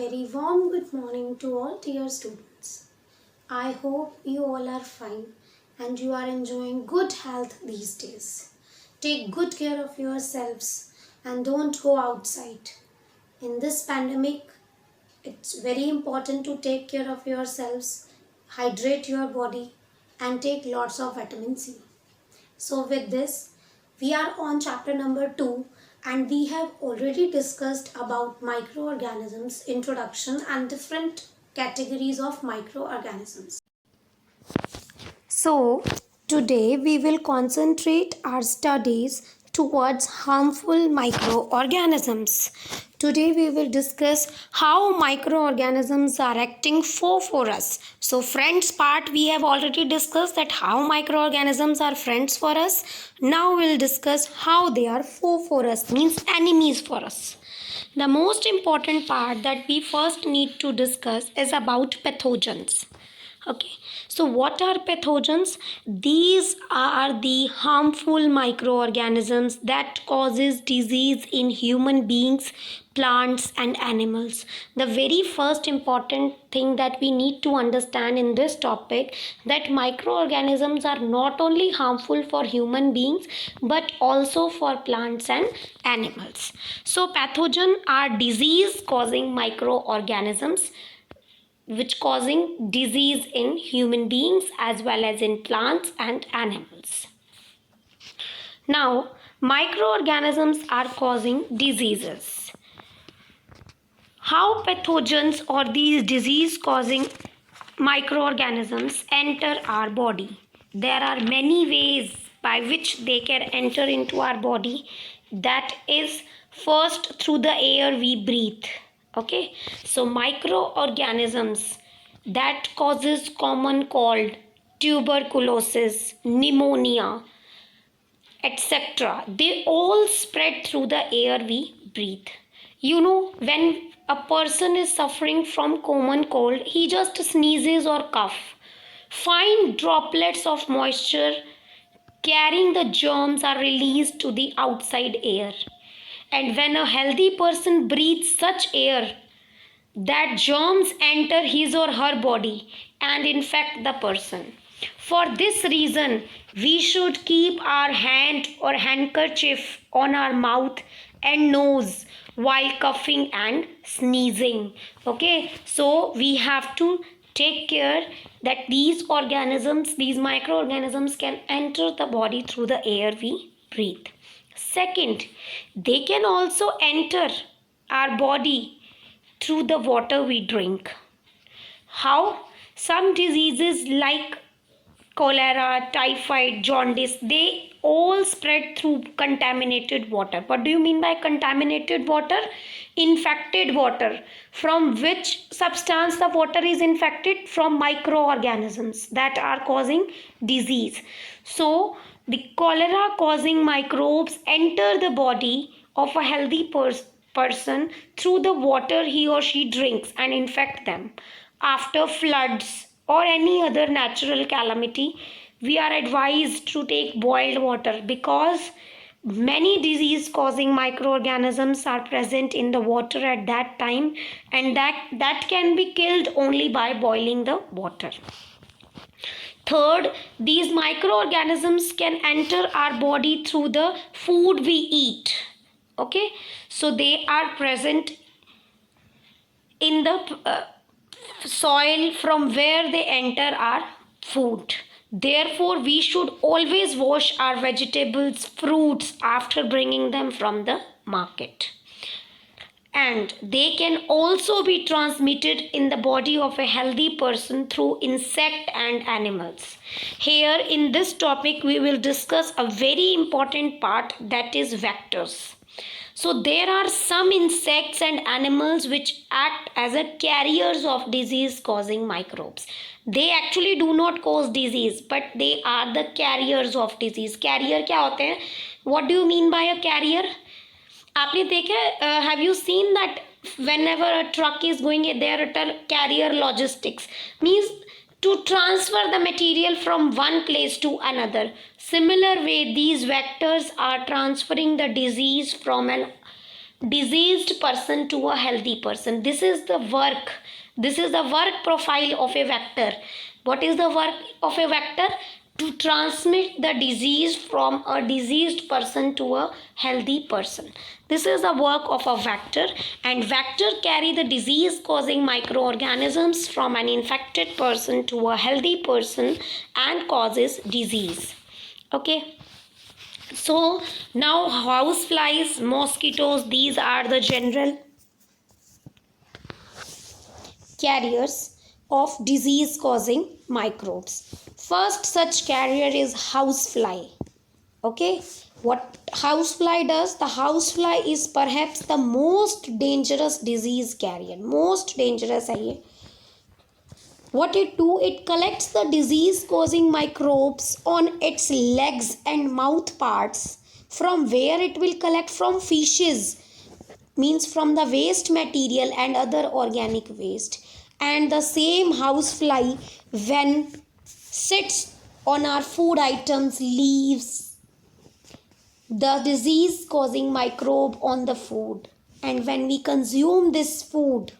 very warm good morning to all dear students. I hope you all are fine and you are enjoying good health these days. Take good care of yourselves and don't go outside. In this pandemic, it's very important to take care of yourselves, hydrate your body and take lots of vitamin C. So with this, we are on chapter number 2 and we have already discussed about microorganisms, introduction and different categories of microorganisms. So today we will concentrate our studies towards harmful microorganisms. Today we will discuss how microorganisms are acting for us. So friends part we have already discussed that how microorganisms are friends for us. Now we'll discuss how they are foe for us, means enemies for us. The most important part that we first need to discuss is about pathogens. Okay, so what are pathogens? These are the harmful microorganisms that causes disease in human beings, plants and animals. The very first important thing that we need to understand in this topic, that microorganisms are not only harmful for human beings but also for plants and animals. So pathogen are disease causing microorganisms which causing disease in human beings as well as in plants and animals. Now, microorganisms are causing diseases. How pathogens or these disease causing microorganisms enter our body? There are many ways by which they can enter into our body. That is first through the air we breathe. Okay, so microorganisms that causes common cold, tuberculosis, pneumonia, etc., they all spread through the air we breathe. You know, when a person is suffering from common cold, he just sneezes or cough, fine droplets of moisture carrying the germs are released to the outside air. And when a healthy person breathes such air, that germs enter his or her body and infect the person. For this reason, we should keep our hand or handkerchief on our mouth and nose while coughing and sneezing. Okay, so we have to take care that these organisms, these microorganisms can enter the body through the air we breathe. Second, they can also enter our body through the water we drink. How? Some diseases like cholera, typhoid, jaundice, they all spread through contaminated water. What do you mean by contaminated water? Infected water. From which substance the water is infected? From microorganisms that are causing disease. So, the cholera causing microbes enter the body of a healthy person through the water he or she drinks and infect them. After floods or any other natural calamity, we are advised to take boiled water because many disease causing microorganisms are present in the water at that time, and that can be killed only by boiling the water. Third, these microorganisms can enter our body through the food we eat. Okay, so they are present in the soil from where they enter our food. Therefore, we should always wash our vegetables, fruits after bringing them from the market. And they can also be transmitted in the body of a healthy person through insect and animals. Here in this topic we will discuss a very important part, that is vectors. So there are some insects and animals which act as a carriers of disease causing microbes. They actually do not cause disease but they are the carriers of disease. Carrier क्या होते हैं? What do you mean by a carrier? आपने देखे, have you seen that whenever a truck is going there at a carrier logistics, means to transfer the material from one place to another. Similar way, these vectors are transferring the disease from an diseased person to a healthy person. This is the work profile of a vector. What is the work of a vector? To transmit the disease from a diseased person to a healthy person. This is the work of a vector, and vector carry the disease causing microorganisms from an infected person to a healthy person and causes disease. Okay. So now house flies, mosquitoes, these are the general carriers of disease causing microbes. First such carrier is housefly. Okay, what housefly does? The housefly is perhaps the most dangerous disease carrier. Most dangerous है ये. What it do? It collects the disease causing microbes on its legs and mouth parts. From where it will collect? From fishes, means from the waste material and other organic waste. And the same housefly, when sits on our food items, leaves the disease causing microbe on the food, and when we consume this food,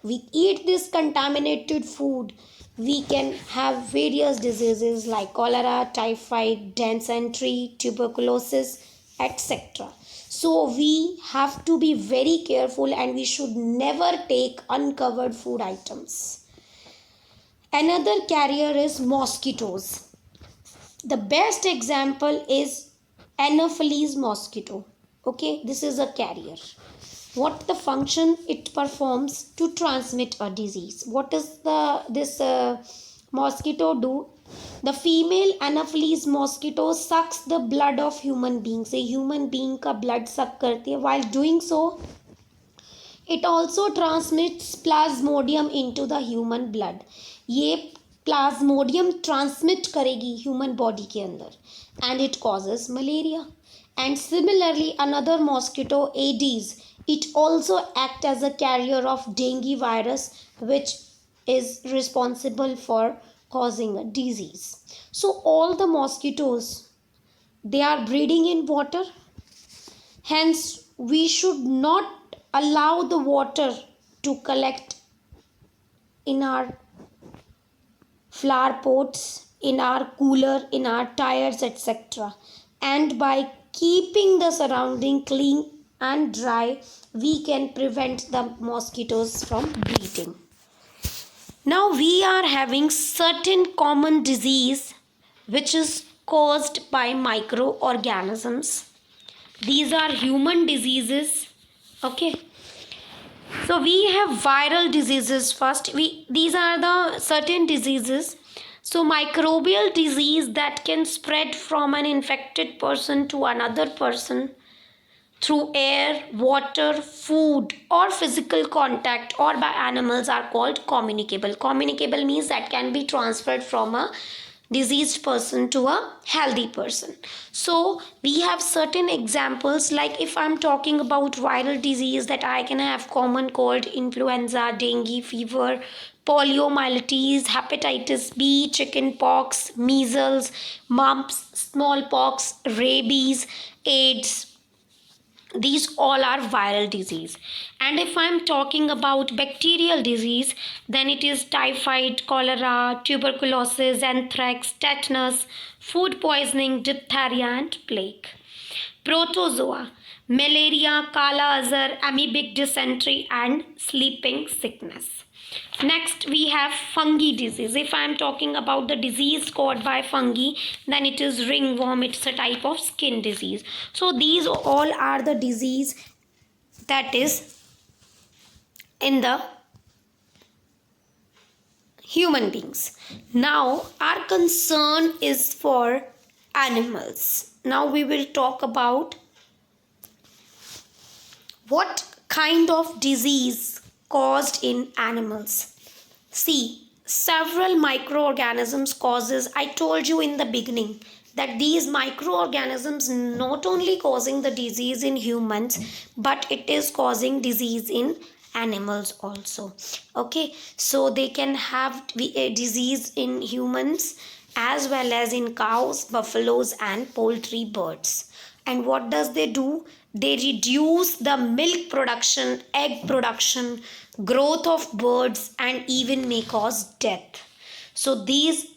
we eat this contaminated food, we can have various diseases like cholera, typhoid, dysentery, tuberculosis, etc. So we have to be very careful, and we should never take uncovered food items. Another carrier is mosquitoes. The best example is Anopheles mosquito. Okay, this is a carrier. What the function it performs to transmit a disease? What does this mosquito do? The female Anopheles mosquito sucks the blood of human beings. A human being का blood suck करती है. While doing so, it also transmits plasmodium into the human blood. ये plasmodium transmit करेगी human body के अंदर, and it causes malaria. And similarly, another mosquito, Aedes, it also acts as a carrier of dengue virus, which is responsible for causing a disease. So all the mosquitoes, they are breeding in water. Hence, we should not allow the water to collect in our flower pots, in our cooler, in our tires, etc. And by keeping the surrounding clean and dry, we can prevent the mosquitoes from breeding. Now we are having certain common disease which is caused by microorganisms. These are human diseases. Okay. So we have viral diseases first. These are the certain diseases. So microbial disease that can spread from an infected person to another person through air, water, food, or physical contact, or by animals, are called communicable. Communicable means that can be transferred from a diseased person to a healthy person. So we have certain examples, like if I'm talking about viral disease, that I can have common cold, influenza, dengue fever, poliomyelitis, hepatitis B, chicken pox, measles, mumps, smallpox, rabies, AIDS. These all are viral disease. And if I'm talking about bacterial disease, then it is typhoid, cholera, tuberculosis, anthrax, tetanus, food poisoning, diphtheria, and plague. Protozoa, malaria, kala azar, amoebic dysentery, and sleeping sickness. Next, we have fungi disease. If I am talking about the disease caused by fungi, then it is ringworm. It's a type of skin disease. So these all are the disease that is in the human beings. Now our concern is for animals. Now we will talk about what kind of disease caused in animals. See, several microorganisms causes. I told you in the beginning that these microorganisms not only causing the disease in humans, but it is causing disease in animals also. Okay, so they can have a disease in humans as well as in cows, buffaloes, and poultry birds. And what does they do? They reduce the milk production, egg production, growth of birds, and even may cause death. So these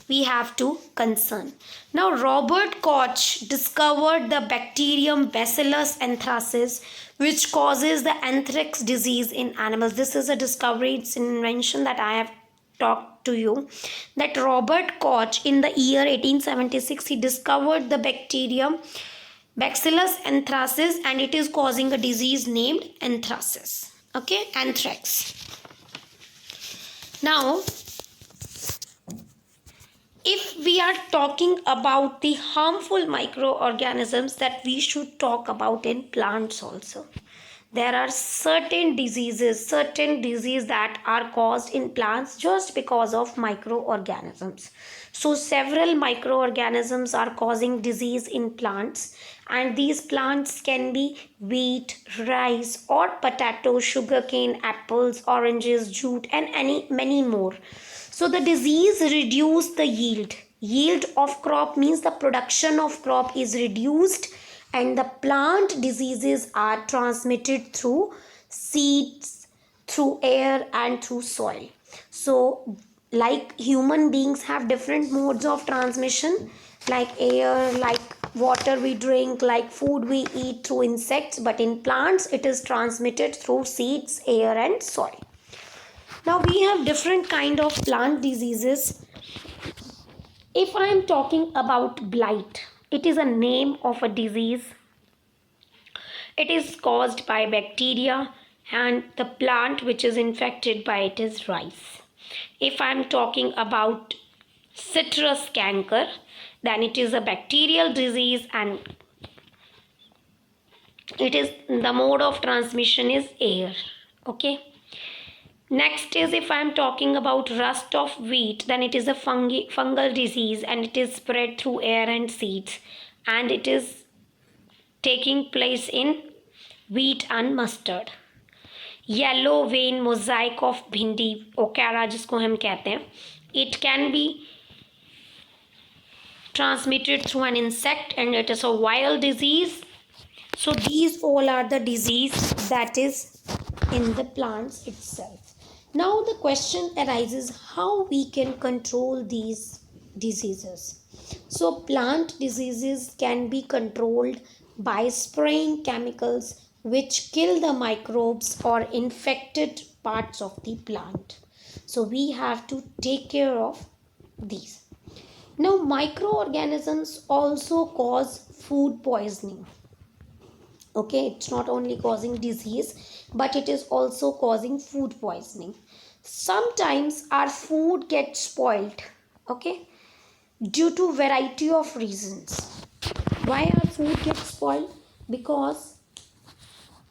we have to concern. Now, Robert Koch discovered the bacterium Bacillus anthracis, which causes the anthrax disease in animals. This is a discovery, it's an invention that I have talked to you. That Robert Koch in the year 1876 he discovered the bacterium Bacillus anthracis and it is causing a disease named anthracis. Okay, anthrax. Now, if we are talking about the harmful microorganisms that we should talk about in plants also, there are certain diseases that are caused in plants just because of microorganisms. So several microorganisms are causing disease in plants, and these plants can be wheat, rice or potato, sugarcane, apples, oranges, jute and many more. So the disease reduce the yield. Yield of crop means the production of crop is reduced, and the plant diseases are transmitted through seeds, through air and through soil. So like human beings have different modes of transmission, like air, like water we drink, like food we eat, through insects, but in plants it is transmitted through seeds, air and soil. Now we have different kind of plant diseases. If I am talking about blight, it is a name of a disease. It is caused by bacteria and the plant which is infected by it is rice. If I am talking about citrus canker, then it is a bacterial disease and it is the mode of transmission is air. Okay. Next is, if I am talking about rust of wheat, then it is a fungal disease and it is spread through air and seeds, and it is taking place in wheat and mustard. Yellow vein mosaic of भिंडी, ओकैरा जिसको हम कहते हैं, it can be transmitted through an insect and it is a viral disease. So these all are the disease that is in the plants itself. Now the question arises how we can control these diseases. So plant diseases can be controlled by spraying chemicals which kill the microbes or infected parts of the plant. So we have to take care of these. Now microorganisms also cause food poisoning. Okay, it's not only causing disease, but it is also causing food poisoning. Sometimes our food gets spoiled, okay, due to variety of reasons. Why our food gets spoiled? Because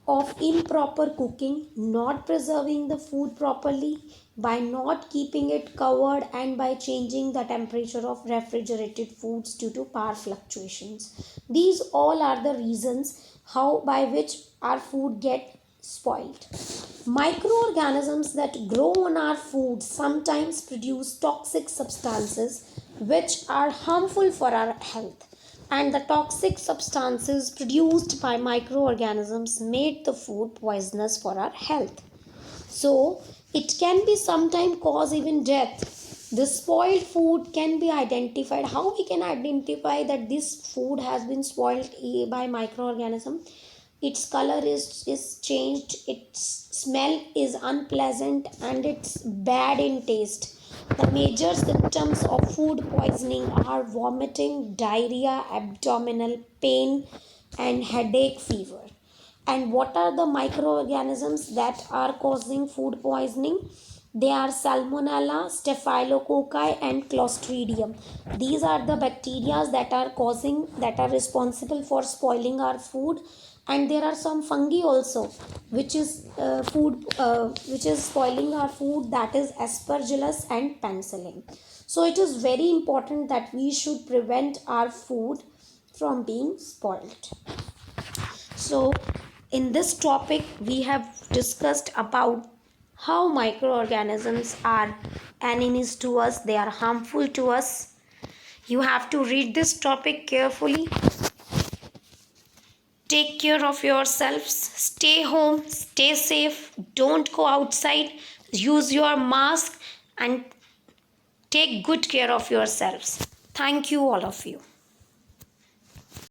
of improper cooking, not preserving the food properly, by not keeping it covered, and by changing the temperature of refrigerated foods due to power fluctuations. These all are the reasons how by which our food get spoiled. Microorganisms that grow on our food sometimes produce toxic substances which are harmful for our health, and the toxic substances produced by microorganisms made the food poisonous for our health. So it can be sometimes cause even death. The spoiled food can be identified. How we can identify that this food has been spoiled by microorganism? Its color is changed, its smell is unpleasant, and it's bad in taste. The major symptoms of food poisoning are vomiting, diarrhea, abdominal pain, and headache, fever. And what are the microorganisms that are causing food poisoning? They are Salmonella, Staphylococci, and Clostridium. These are the bacteria that are responsible for spoiling our food. And there are some fungi also, which is spoiling our food. That is Aspergillus and Penicillin. So it is very important that we should prevent our food from being spoiled. So in this topic we have discussed about how microorganisms are enemies to us, they are harmful to us. You have to read this topic carefully Take care of yourselves. Stay home. Stay safe. Don't go outside. Use your mask and take good care of yourselves. Thank you, all of you.